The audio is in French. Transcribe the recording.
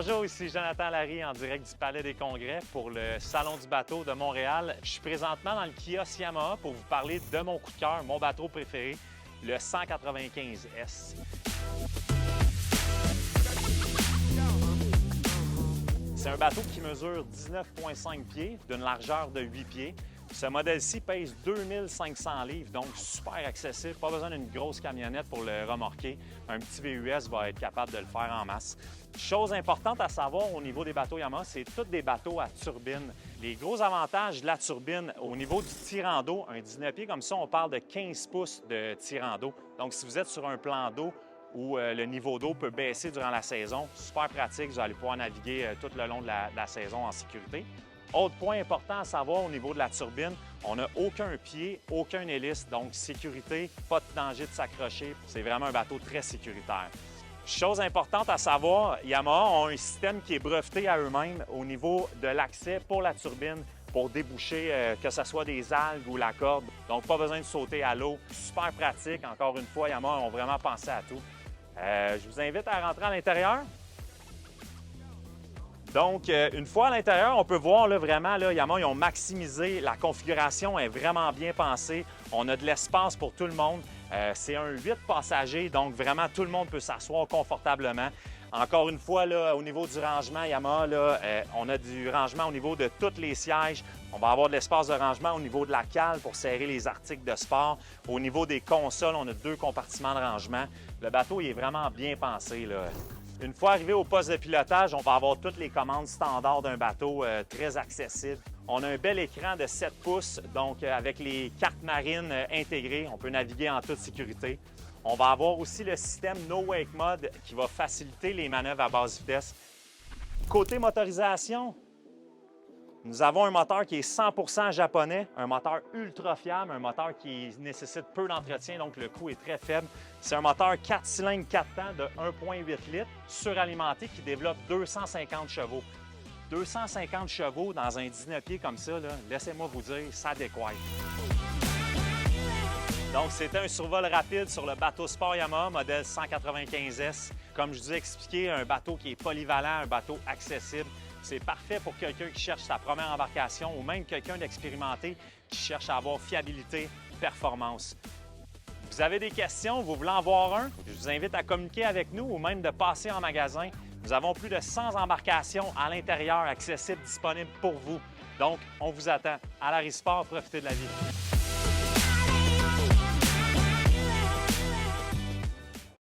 Bonjour, ici Jonathan Larry en direct du Palais des Congrès pour le Salon du bateau de Montréal. Je suis présentement dans le kiosque Yamaha pour vous parler de mon coup de cœur, mon bateau préféré, le 195S. C'est un bateau qui mesure 19,5 pieds, d'une largeur de 8 pieds. Ce modèle-ci pèse 2500 livres, donc super accessible. Pas besoin d'une grosse camionnette pour le remorquer. Un petit VUS va être capable de le faire en masse. Chose importante à savoir au niveau des bateaux Yamaha, c'est tous des bateaux à turbine. Les gros avantages de la turbine au niveau du tirant d'eau, un 19 pieds comme ça, on parle de 15 pouces de tirant d'eau. Donc si vous êtes sur un plan d'eau où le niveau d'eau peut baisser durant la saison, super pratique, vous allez pouvoir naviguer tout le long de la saison en sécurité. Autre point important à savoir au niveau de la turbine, on n'a aucun pied, aucun hélice, donc sécurité, pas de danger de s'accrocher. C'est vraiment un bateau très sécuritaire. Chose importante à savoir, Yamaha ont un système qui est breveté à eux-mêmes au niveau de l'accès pour la turbine pour déboucher que ce soit des algues ou la corde. Donc, pas besoin de sauter à l'eau. Super pratique. Encore une fois, Yamaha ont vraiment pensé à tout. Je vous invite à rentrer à l'intérieur. Donc, une fois à l'intérieur, on peut voir là, vraiment, là, Yamaha, ils ont maximisé. La configuration est vraiment bien pensée. On a de l'espace pour tout le monde. C'est un 8 passagers, donc vraiment, tout le monde peut s'asseoir confortablement. Encore une fois, là, au niveau du rangement, Yamaha, là, on a du rangement au niveau de tous les sièges. On va avoir de l'espace de rangement au niveau de la cale pour serrer les articles de sport. Au niveau des consoles, on a 2 compartiments de rangement. Le bateau, il est vraiment bien pensé, là. Une fois arrivé au poste de pilotage, on va avoir toutes les commandes standards d'un bateau très accessibles. On a un bel écran de 7 pouces, donc avec les cartes marines intégrées, on peut naviguer en toute sécurité. On va avoir aussi le système No Wake Mode qui va faciliter les manœuvres à basse vitesse. Côté motorisation, nous avons un moteur qui est 100% japonais, un moteur ultra fiable, un moteur qui nécessite peu d'entretien, donc le coût est très faible. C'est un moteur 4 cylindres 4 temps de 1,8 litres, suralimenté, qui développe 250 chevaux. 250 chevaux dans un 19 pieds comme ça, laissez-moi vous dire, ça décoiffe. Donc, c'était un survol rapide sur le bateau sport Yamaha, modèle 195S. Comme je vous ai expliqué, un bateau qui est polyvalent, un bateau accessible. C'est parfait pour quelqu'un qui cherche sa première embarcation ou même quelqu'un d'expérimenté qui cherche à avoir fiabilité, performance. Vous avez des questions, vous voulez en voir un? Je vous invite à communiquer avec nous ou même de passer en magasin. Nous avons plus de 100 embarcations à l'intérieur accessibles, disponibles pour vous. Donc, on vous attend. À Larry Sport, profitez de la vie.